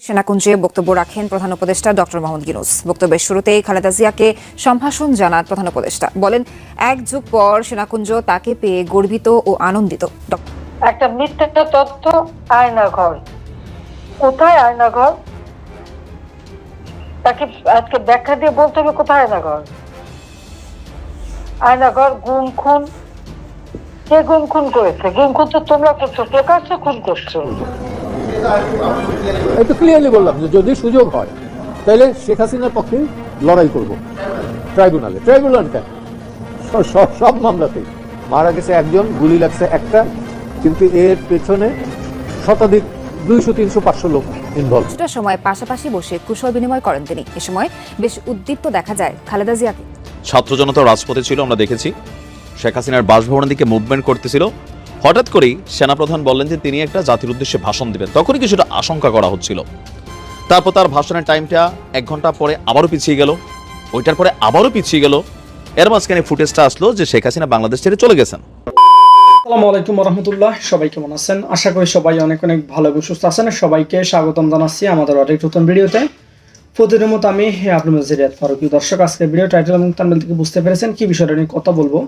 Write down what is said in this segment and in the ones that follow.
সেনাকুঞ্জে বক্তব্য রাখেন প্রধান উপদেষ্টা ডক্টর মোহাম্মদ ইউনূস। বক্তব্যের শুরুতেই খালেদা জিয়াকে সম্ভাষণ জানান প্রধান উপদেষ্টা। বলেন, এক যুগ পর সেনাকুঞ্জ তাকে পেয়ে গর্বিত ও আনন্দিত। একটা মিথ্যা তথ্য আয়নাঘর, কোথায় আয়নাঘর? তাকে আজকে ব্যাখ্যা দিয়ে বলতে হবে কোথায় আয়নাঘর। আয়নাঘর গুম খুন, কে গুম খুন করেছে? গুম খুন তো তোমরা করছো, প্রকাশ্যে খুন করছো। একটু ক্লিয়ারলি বললাম যে যদি সুযোগ হয় তাহলে শেখ হাসিনার পক্ষে লড়াই করব ট্রাইব্যুনালে। ট্রাইব্যুনাল কেন, সব মামলাতেই মারা গেছে একজন, গুলি লাগছে একটা, কিন্তু এর পেছনে শতাধিক 200, 300, 500 লোক ইনভলভ। কিছুটা সময় পাশাপাশি বসে কুশল বিনিময় করেন তিনি। এ সময় বেশ উদ্দীপ্ত দেখা যায় খালেদা জিয়াকে। ছাত্র জনতা রাজপথে ছিল, আমরা দেখেছি শেখ হাসিনার বাসভবনের দিকে মুভমেন্ট করতেছিল। হঠাৎ করেই সেনাপ্রধান বললেন যে তিনি একটা জাতির উদ্দেশ্যে ভাষণ দিবেন। তখনই কিছুটা আশঙ্কা করা হচ্ছিল। তারপর তার ভাষণের টাইমটা 1 ঘন্টা পরে আবারও পিছিয়ে গেল, ওইটার পরে আবারও পিছিয়ে গেল। এর মাঝখানে ফুটেজটা আসলো যে শেখ হাসিনা বাংলাদেশ ছেড়ে চলে গেছেন। আসসালামু আলাইকুম রহমতুল্লাহ, সবাই কেমন আছেন? আশা করি সবাই অনেক অনেক ভালো এবং সুস্থ আছেন। সবাইকে স্বাগতম জানাচ্ছি আমাদের আরেক নতুন ভিডিওতে। প্রতিদিনের মতো আমি আপনাদের রিয়াদ ফারুকী। দর্শক, আজকে ভিডিও টাইটেল এবং থাম্বনেল থেকে বুঝতে পেরেছেন কি বিষয়টা নিয়ে কথা বলবো।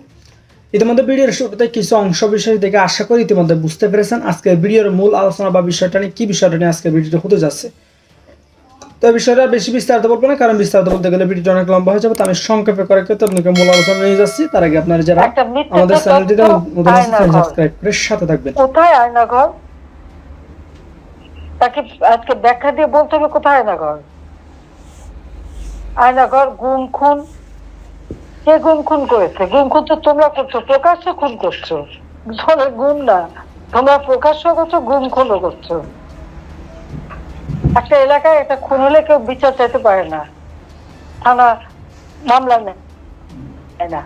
ইতিমধ্যে ভিডিওর শুরুতে কিছু অংশ বিষয় দেখে আশা করি ইতিমধ্যে বুঝতে পেরেছেন আজকে ভিডিওর মূল আলোচনা বা বিষয়টা নিয়ে কি বিষয়টা নিয়ে আজকে ভিডিওটা হতে যাচ্ছে। তো বিষয়টা বেশি বিস্তারিত বলবো না, কারণ বিস্তারিত বলতে গেলে ভিডিওটা অনেক লম্বা হয়ে যাবে। তো আমি সংক্ষেপে করে আপনাকে মূল আলোচনা নিয়ে যাচ্ছি। তার আগে আপনারা যারা আমাদের চ্যানেলটিতে সাবস্ক্রাইব করে সাথে থাকবেন। কোথায় আয়নাঘর? তাকে আজকে ব্যাখ্যা দিয়ে বলতে হবে কোথায় আয়নাঘর। আয়নাঘর গুম খুন, কে গুম খুন করেছে? গুম খুন তো তোমরা করছো, প্রকাশ্যে খুন করছো। গুম না, তোমরা প্রকাশ্য করছো, গুম খুনও করছো। একটা এলাকায় একটা খুন হলে কেউ বিচার চাইতে পারে না, থানা মামলা নেয় না।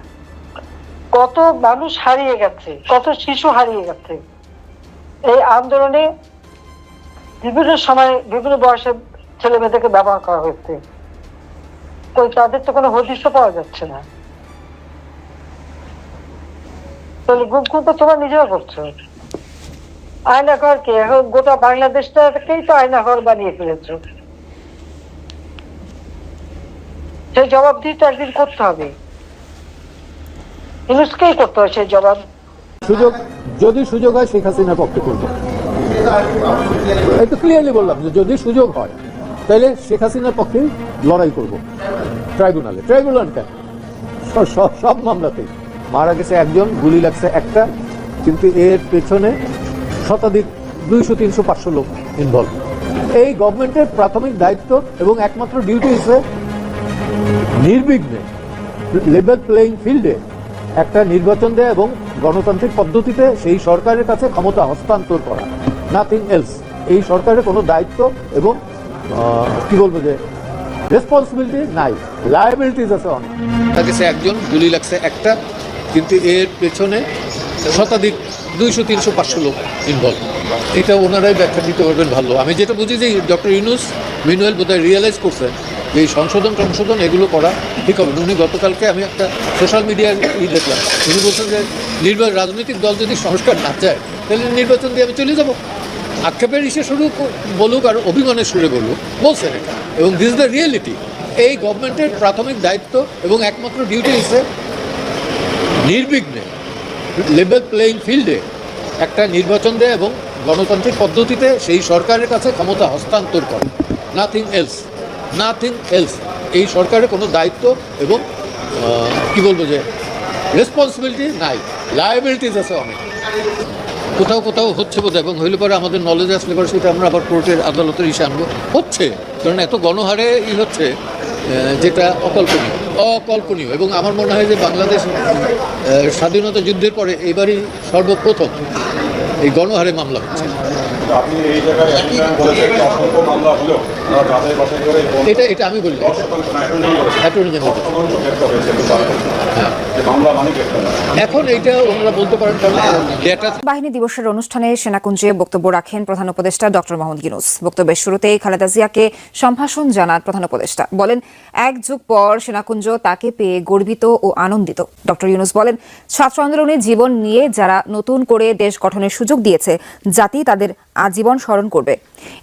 কত মানুষ হারিয়ে গেছে, কত শিশু হারিয়ে গেছে এই আন্দোলনে। বিভিন্ন সময় বিভিন্ন বয়সের ছেলে মেয়েদেরকে ব্যবহার করা হয়েছে। কই তাদের তো কোনো হদিশও পাওয়া যাচ্ছে না। তাহলে গুম খুন তো তোমরা নিজেরা করছো। আয়নাঘর কে? এখন গোটা বাংলাদেশটাকেই তো আয়নাঘর বানিয়ে ফেলেছো। সেই জবাবদিহি তো একদিন করতে হবে, ইউনূসকেই করতে হবে সেই জবাব। যদি সুযোগ হয় শেখ হাসিনার পক্ষে করব। একটু ক্লিয়ারলি বললাম যে যদি সুযোগ হয় তাহলে শেখ হাসিনার পক্ষে লড়াই করব ট্রাইব্যুনালে। ট্রাইব্যুনাল কেন, সব মামলাতেই মারা গেছে একজন, গুলি লাগছে একটা, কিন্তু এর পেছনে শতাধিক 200, 300, 500 লোক ইনভলভ। এই গভর্নমেন্টের প্রাথমিক দায়িত্ব এবং একমাত্র ডিউটি হচ্ছে নির্বিঘ্নে লেভেল প্লেইং ফিল্ডে একটা নির্বাচন দেয়া এবং গণতান্ত্রিক পদ্ধতিতে সেই সরকারের কাছে ক্ষমতা হস্তান্তর করা, নাথিং এলস। এই সরকারের কোনো দায়িত্ব এবং কি বলবো যে রেসপন্সিবিলিটি নাই, লায়াবিলিটিস আছে অনেক। গেছে একজন, গুলি লাগছে একটা, কিন্তু এর পেছনে শতাধিক 200, 300, 500 লোক ইনভলভ। এটা ওনারাই ব্যাখ্যা দিতে পারবেন ভালো। আমি যেটা বুঝি যে ডক্টর ইউনূস মিনুয়েল বোধহয় রিয়েলাইজ করছেন যে এই সংশোধন এগুলো করা ঠিক হবে। উনি গতকালকে আমি একটা সোশ্যাল মিডিয়ায় দেখলাম, উনি বলছেন যে রাজনৈতিক দল যদি সংস্কার না চায় তাহলে নির্বাচন দিয়ে আমি চলে যাব। আক্ষেপের ইসে শুরু বলুক আর অভিমানের সুরে বলুক, বলছেন এটা, এবং দিস দ্য রিয়েলিটি। এই গভর্নমেন্টের প্রাথমিক দায়িত্ব এবং একমাত্র ডিউটি হচ্ছে নির্বিঘ্নে লেভেল প্লেইং ফিল্ডে একটা নির্বাচন দেয় এবং গণতান্ত্রিক পদ্ধতিতে সেই সরকারের কাছে ক্ষমতা হস্তান্তর করে, নাথিং এলস। এই সরকারের কোনো দায়িত্ব এবং কি বলবো যে রেসপন্সিবিলিটি নাই, লায়াবিলিটিস আছে অনেক। কোথাও হচ্ছে বোধহয়, এবং হইলে পরে আমাদের নলেজ আসলে পরে সেটা আমরা আবার কোর্টের আদালতের ইসে আনবো। হচ্ছে, কারণ এত গণহারে হচ্ছে যেটা অকল্পনীয়। এবং আমার মনে হয় যে বাংলাদেশ স্বাধীনতা যুদ্ধের পরে এবারই সর্বপ্রথম এই গণহারে মামলা হচ্ছে। এটা আমি বলি অ্যাটর্নি জেনারেল। এখন এইটা ওনারা বলতে পারেন বাহিনী দিবসের অনুষ্ঠানে সেনাকুঞ্জে বক্তব্য রাখেন প্রধান উপদেষ্টা ডক্টর মোহাম্মদ ইউনূস। বক্তব্যের শুরুতেই খালেদা জিয়াকে সম্ভাষণ জানান প্রধান উপদেষ্টা। বলেন, এক যুগ পর সেনাকুঞ্জ তাকে পেয়ে গর্বিত ও আনন্দিত। ডক্টর ইউনূস বলেন, ছাত্র আন্দোলনে জীবন নিয়ে যারা নতুন করে দেশ গঠনের সুযোগ সুযোগ দিয়েছে জাতি তাদের আজীবন স্মরণ করবে।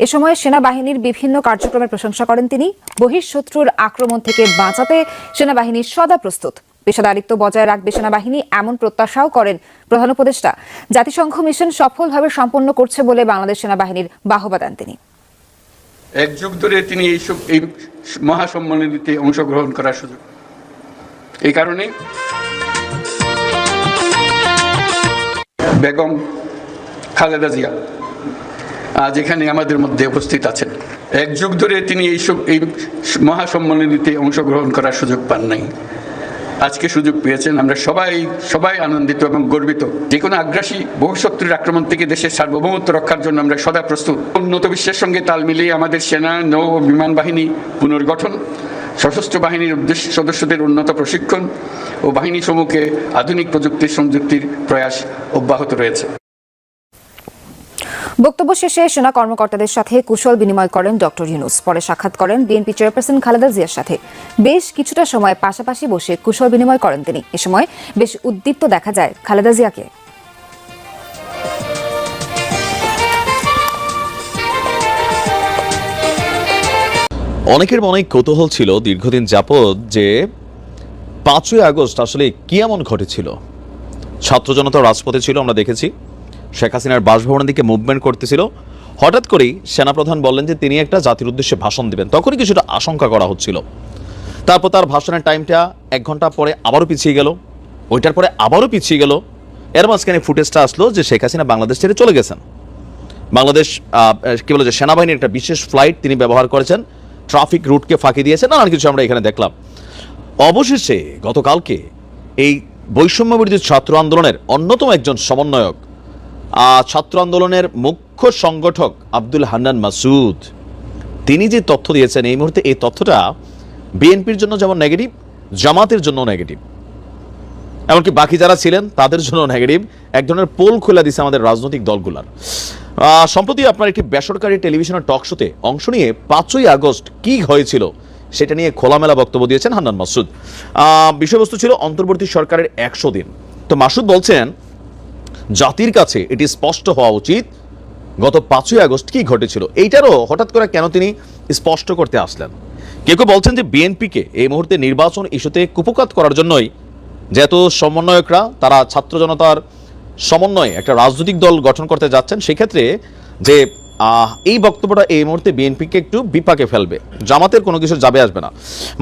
এ সময় সেনাবাহিনীর বিভিন্ন কার্যক্রমের প্রশংসা করেন তিনি। বহিঃশত্রুর আক্রমণ থেকে বাঁচাতে সেনাবাহিনী সদা প্রস্তুত, পেশাদারিত্ব বজায় রাখবে সেনাবাহিনী এমন প্রত্যাশাও করেন প্রধান উপদেষ্টা। জাতিসংঘ মিশন সফলভাবে সম্পন্ন করছে বলে বাংলাদেশ সেনাবাহিনীর বাহবা দেন তিনি। এক যুগ ধরে তিনি এই মহাসম্মেলনীতে অংশগ্রহণ করার সুযোগ, এই কারণে বেগম খালেদা জিয়া আজ এখানে আমাদের মধ্যে উপস্থিত আছেন। এক যুগ ধরে তিনি এই মহাসম্মেলনীতে অংশগ্রহণ করার সুযোগ পান নাই, আজকে সুযোগ পেয়েছেন। আমরা সবাই আনন্দিত এবং গর্বিত। যে কোনো আগ্রাসী বহিঃশত্রুর আক্রমণ থেকে দেশের সার্বভৌমত্ব রক্ষার জন্য আমরা সদা প্রস্তুত। উন্নত বিশ্বের সঙ্গে তাল মিলিয়ে আমাদের সেনা, নৌ ও বিমান বাহিনী পুনর্গঠন, সশস্ত্র বাহিনীর সদস্যদের উন্নত প্রশিক্ষণ ও বাহিনী সমূহকে আধুনিক প্রযুক্তির সংযুক্তির প্রয়াস অব্যাহত রয়েছে। বক্তব্য শেষে সেনা কর্মকর্তাদের সাথে কুশল বিনিময় করেন ডক্টর ইউনূস। পরে সাক্ষাৎ করেন বিএনপি চেয়ারপারসন খালেদা জিয়ার সাথে। বেশ কিছুটা সময় পাশাপাশি বসে কুশল বিনিময় করেন তিনি। এ সময় বেশ উদ্দীপ্ত দেখা যায় খালেদা জিয়াকে। অনেকের মনে কৌতূহল ছিল দীর্ঘদিন যাবৎ যে 5ই আগস্ট আসলে কি এমন ঘটেছিল। ছাত্র জনতা রাজপথে ছিল, আমরা দেখেছি। শেখ হাসিনার বাসভবনের দিকে মুভমেন্ট করতেছিল। হঠাৎ করেই সেনাপ্রধান বললেন যে তিনি একটা জাতির উদ্দেশ্যে ভাষণ দিবেন। তখনই কিছুটা আশঙ্কা করা হচ্ছিল। তারপর তার ভাষণের টাইমটা 1 ঘন্টা পরে আবারও পিছিয়ে গেল, ওইটার পরে আবারও পিছিয়ে গেল। এর মাঝখানে ফুটেজটা আসলো যে শেখ হাসিনা বাংলাদেশ ছেড়ে চলে গেছেন। বাংলাদেশ কি বলে যে সেনাবাহিনীর একটা বিশেষ ফ্লাইট তিনি ব্যবহার করেছেন, ট্রাফিক রুটকে ফাঁকি দিয়েছেন, নানান কিছু আমরা এখানে দেখলাম। অবশেষে গতকালকে এই বৈষম্য বিরোধী ছাত্র আন্দোলনের অন্যতম একজন সমন্বয়ক, ছাত্র আন্দোলনের মুখ্য সংগঠক আব্দুল হান্নান মাসুদ, তিনি যে তথ্য দিয়েছেন এই মুহূর্তে, এই তথ্যটা বিএনপির জন্য যেমন নেগেটিভ, জামাতের জন্য নেগেটিভ, এমনকি বাকি যারা ছিলেন তাদের জন্য নেগেটিভ। এক ধরনের পোল খোলা দিছে আমাদের রাজনৈতিক দলগুলার। সম্প্রতি আপনার একটি বেসরকারি টেলিভিশনের টক শোতে অংশ নিয়ে 5ই আগস্ট কি হয়েছিল সেটা নিয়ে খোলামেলা বক্তব্য দিয়েছেন হান্নান মাসুদ। বিষয়বস্তু ছিল অন্তর্বর্তী সরকারের 100 দিন। তো মাসুদ বলছেন জাতির কাছে এটি স্পষ্ট হওয়া উচিত গত 5ই আগস্ট কি ঘটেছিল। এইটারও হঠাৎ করে কেন তিনি স্পষ্ট করতে আসলেন। কেউ কেউ বলছেন যে বিএনপিকে এই মুহূর্তে নির্বাচন ইস্যুতে কুপকাত করার জন্যই যেহেতু সমন্বয়করা তারা ছাত্র জনতার সমন্বয়ে একটা রাজনৈতিক দল গঠন করতে যাচ্ছেন, সেক্ষেত্রে যে এই বক্তব্যটা এই মুহূর্তে বিএনপিকে একটু বিপাকে ফেলবে, জামাতের কোনো কিছু যাবে আসবে না।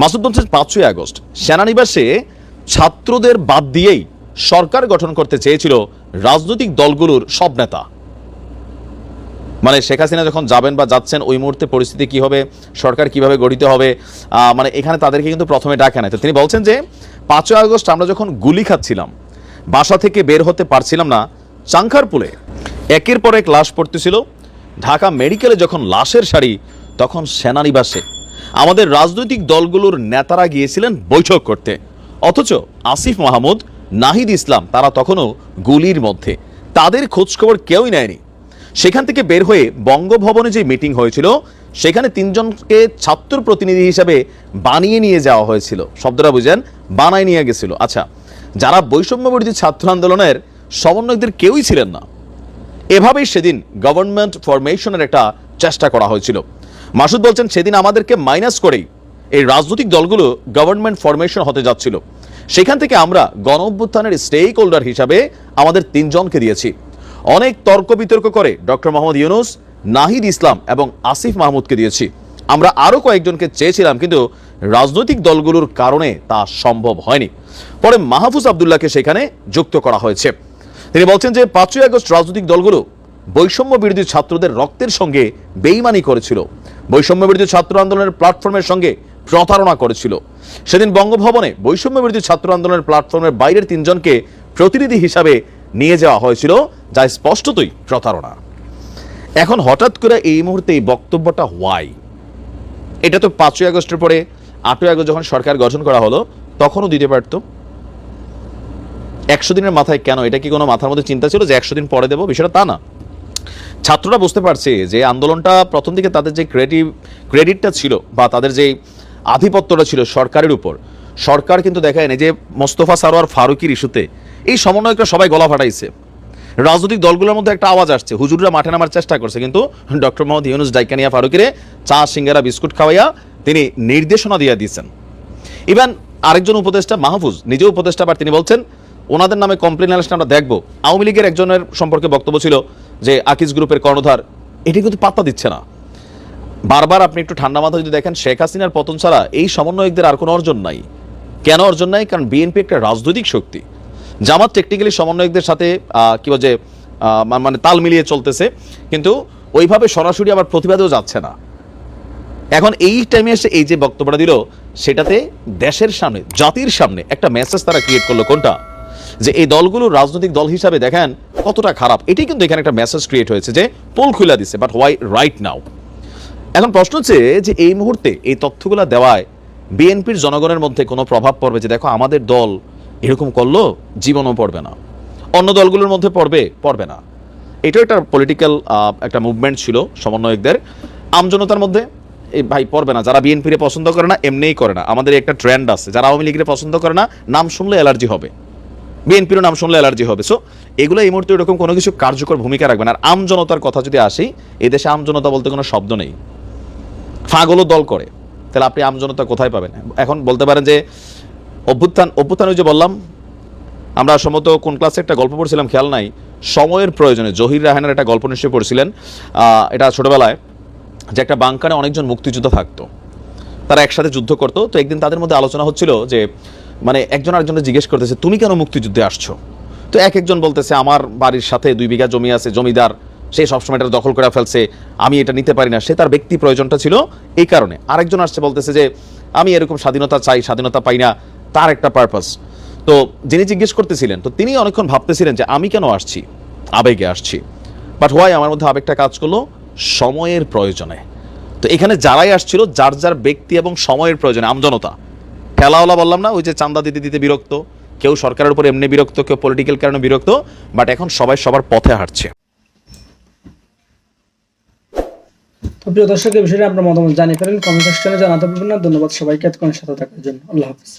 মাসুদ বলছেন 5ই আগস্ট সেনানিবাসে ছাত্রদের বাদ দিয়েই সরকার গঠন করতে চেয়েছিল রাজনৈতিক দলগুলোর সব নেতা। মানে শেখ হাসিনা যখন যাবেন বা যাচ্ছেন ওই মুহূর্তে পরিস্থিতি কি হবে, সরকার কিভাবে গঠিত হবে, মানে এখানে তাদেরকে কিন্তু প্রথমে ডাকে নাই। তো তিনি বলছেন যে 5ই আগস্ট আমরা যখন গুলি খাচ্ছিলাম, বাসা থেকে বের হতে পারছিলাম না, চাংখারপুলে একের পর এক লাশ পড়তেছিল, ঢাকা মেডিকেলে যখন লাশের সারি, তখন সেনানিবাসে আমাদের রাজনৈতিক দলগুলোর নেতারা গিয়েছিলেন বৈঠক করতে, অথচ আসিফ মাহমুদ, নাহিদ ইসলাম তারা তখনও গুলির মধ্যে, তাদের খোঁজখবর কেউই নেয়নি। সেখান থেকে বের হয়ে বঙ্গভবনে যে মিটিং হয়েছিল সেখানে 3 জনকে ছাত্র প্রতিনিধি হিসেবে বানিয়ে নিয়ে যাওয়া হয়েছিল। শব্দটা বুঝেন, বানায় নিয়ে গেছিল। আচ্ছা, যারা বৈষম্য বিরোধী ছাত্র আন্দোলনের সমন্বয়কদের কেউই ছিলেন না। এভাবেই সেদিন গভর্নমেন্ট ফরমেশনের একটা চেষ্টা করা হয়েছিল। মাসুদ বলছেন সেদিন আমাদেরকে মাইনাস করেই এই রাজনৈতিক দলগুলো গভর্নমেন্ট ফরমেশন হতে যাচ্ছিল। সেখান থেকে আমরা গণ অভ্যুত্থানের স্টেক হোল্ডার হিসাবে আমাদের 3 জনকে দিয়েছি। অনেক তর্ক বিতর্ক করে ডক্টর মোহাম্মদ ইউনূস, নাহিদ ইসলাম এবং আসিফ মাহমুদকে দিয়েছি। আমরা আরও কয়েকজনকে চেয়েছিলাম, কিন্তু রাজনৈতিক দলগুলোর কারণে তা সম্ভব হয়নি। পরে মাহফুজ আবদুল্লাহকে সেখানে যুক্ত করা হয়েছে। তিনি বলছেন যে 5ই আগস্ট রাজনৈতিক দলগুলো বৈষম্য বিরোধী ছাত্রদের রক্তের সঙ্গে বেইমানি করেছিল, বৈষম্য বিরোধী ছাত্র আন্দোলনের প্ল্যাটফর্মের সঙ্গে প্রতারণা করেছিল। সেদিন বঙ্গভবনে বৈষম্য বিরোধী ছাত্র আন্দোলনের প্ল্যাটফর্মের বাইরের 3 জনকে প্রতিনিধি হিসাবে নিয়ে যাওয়া হয়েছিল, যা স্পষ্টতই প্রতারণা। এখন হঠাৎ করে এই মুহূর্তে এই বক্তব্যটা হোয়াই? এটা তো 5ই আগস্টের পরে 8ই আগস্ট যখন সরকার গঠন করা হলো তখনও দিতে পারত। 100 দিনের মাথায় কেন? এটা কি কোনো মাথার মধ্যে চিন্তা ছিল যে 100 দিন পরে দেবো? বিষয়টা তা না। ছাত্ররা বুঝতে পারছে যে আন্দোলনটা প্রথম দিকে তাদের যে ক্রেডিটটা ছিল বা তাদের যে আধিপত্যটা ছিল সরকারের উপর, সরকার কিন্তু দেখায় না যে মোস্তফা সারোয়ার ফারুকির ইস্যুতে এই সমন্বয়করা সবাই গলা ফাটাইছে। রাজনৈতিক দলগুলোর মধ্যে একটা আওয়াজ আসছে, হুজুররা মাঠে নামার চেষ্টা করছে, কিন্তু ডক্টর মোহাম্মদ ইউনূস ডাইকানিয়া ফারুকিরে চা সিঙ্গারা বিস্কুট খাওয়াইয়া তিনি নির্দেশনা দিয়ে দিয়েছেন। ইভেন আরেকজন উপদেষ্টা মাহফুজ নিজেও উপদেষ্টা, আবার তিনি বলছেন ওনাদের নামে কমপ্লেন আসলে আমরা দেখবো। আওয়ামী লীগের একজনের সম্পর্কে বক্তব্য ছিল যে আকিজ গ্রুপের কর্ণধার, এটি কিন্তু পাত্তা দিচ্ছে না। বারবার আপনি একটু ঠান্ডা মাথা যদি দেখেন, শেখ হাসিনার পতন ছাড়া এই সমন্বয়কদের আর কোনো অর্জন নাই। কেন অর্জন নাই? কারণ বিএনপি একটা রাজনৈতিক শক্তি, জামাত টেকনিক্যালি সমন্বয়কদের সাথে কি বলে মানে তাল মিলিয়ে চলতেছে, কিন্তু ওইভাবে সরাসরি আবার প্রতিবাদেও যাচ্ছে না। এখন এই টাইমে এসে এই যে বক্তব্যটা দিল, সেটাতে দেশের সামনে, জাতির সামনে একটা মেসেজ তারা ক্রিয়েট করলো। কোনটা? যে এই দলগুলো রাজনৈতিক দল হিসাবে দেখেন কতটা খারাপ। এটাই কিন্তু এখানে একটা মেসেজ ক্রিয়েট হয়েছে যে পোল খুলে দিছে, বাট হোয়াই রাইট নাও। এখন প্রশ্ন হচ্ছে যে এই মুহূর্তে এই তথ্যগুলো দেওয়ায় বিএনপির জনগণের মধ্যে কোনো প্রভাব পড়বে যে দেখো আমাদের দল এরকম করলো, জীবনও পড়বে না। অন্য দলগুলোর মধ্যে পড়বে না। এটাও একটা পলিটিক্যাল একটা মুভমেন্ট ছিল সমন্বয়কদের। আমজনতার মধ্যে এই ভাই পড়বে না, যারা বিএনপিরে পছন্দ করে না এমনিই করে না। আমাদের একটা ট্রেন্ড আছে, যারা আওয়ামী লীগের পছন্দ করে না নাম শুনলে অ্যালার্জি হবে, বিএনপিরও নাম শুনলে অ্যালার্জি হবে। সো এগুলো এই মুহূর্তে এরকম কোনো কিছু কার্যকর ভূমিকা রাখবে না। আর আমজনতার কথা যদি আসি, এই দেশে আমজনতা বলতে কোনো শব্দ নেই, ফাগলও দল করে। তাহলে আপনি আমজনতা কোথায় পাবেন? এখন বলতে পারেন যে অভ্যুত্থান ওই যে বললাম, আমরা সম্ভবত কোন ক্লাসে একটা গল্প পড়ছিলাম খেয়াল নাই, সময়ের প্রয়োজনে জহির রায়হানের একটা গল্প নিশ্চয়ই পড়ছিলেন, এটা ছোটবেলায়, যে একটা বাংকারে অনেকজন মুক্তিযোদ্ধা থাকতো, তারা একসাথে যুদ্ধ করতো। তো একদিন তাদের মধ্যে আলোচনা হচ্ছিল যে মানে একজন আরেকজনকে জিজ্ঞেস করতেছে তুমি কেন মুক্তিযুদ্ধে আসছো? তো একজন বলতেছে আমার বাড়ির সাথে 2 বিঘা জমি আছে, জমিদার সে সবসময় এটা দখল করে ফেলছে, আমি এটা নিতে পারি না, সে তার ব্যক্তি প্রয়োজনটা ছিল এই কারণে। আরেকজন আসছে বলতেছে যে আমি এরকম স্বাধীনতা চাই, স্বাধীনতা পাই না, তার একটা পারপাস। তো যিনি জিজ্ঞেস করতেছিলেন, তো তিনি অনেকক্ষণ ভাবতেছিলেন যে আমি কেন আসছি, আবেগে আসছি, বাট হোয়াই আমার মধ্যে আবেগটা কাজ করলো সময়ের প্রয়োজনে। তো এখানে যারাই আসছিল যার যার ব্যক্তি এবং সময়ের প্রয়োজনে, আমজনতা। ঠেলাওয়ালা বললাম না, ওই যে চান্দা দিতে দিতে বিরক্ত, কেউ সরকারের উপর এমনি বিরক্ত, কেউ পলিটিক্যাল কারণে বিরক্ত, বাট এখন সবাই সবার পথে হাঁটছে। তো প্রিয় দর্শক, এই বিষয়ে আপনার মতামত জানিয়ে ফেলেন, কমেন্ট সেকশনে জানাতে পারবেন না। ধন্যবাদ সবাইকে এতক্ষণ সাথে থাকার জন্য। আল্লাহ হাফিজ।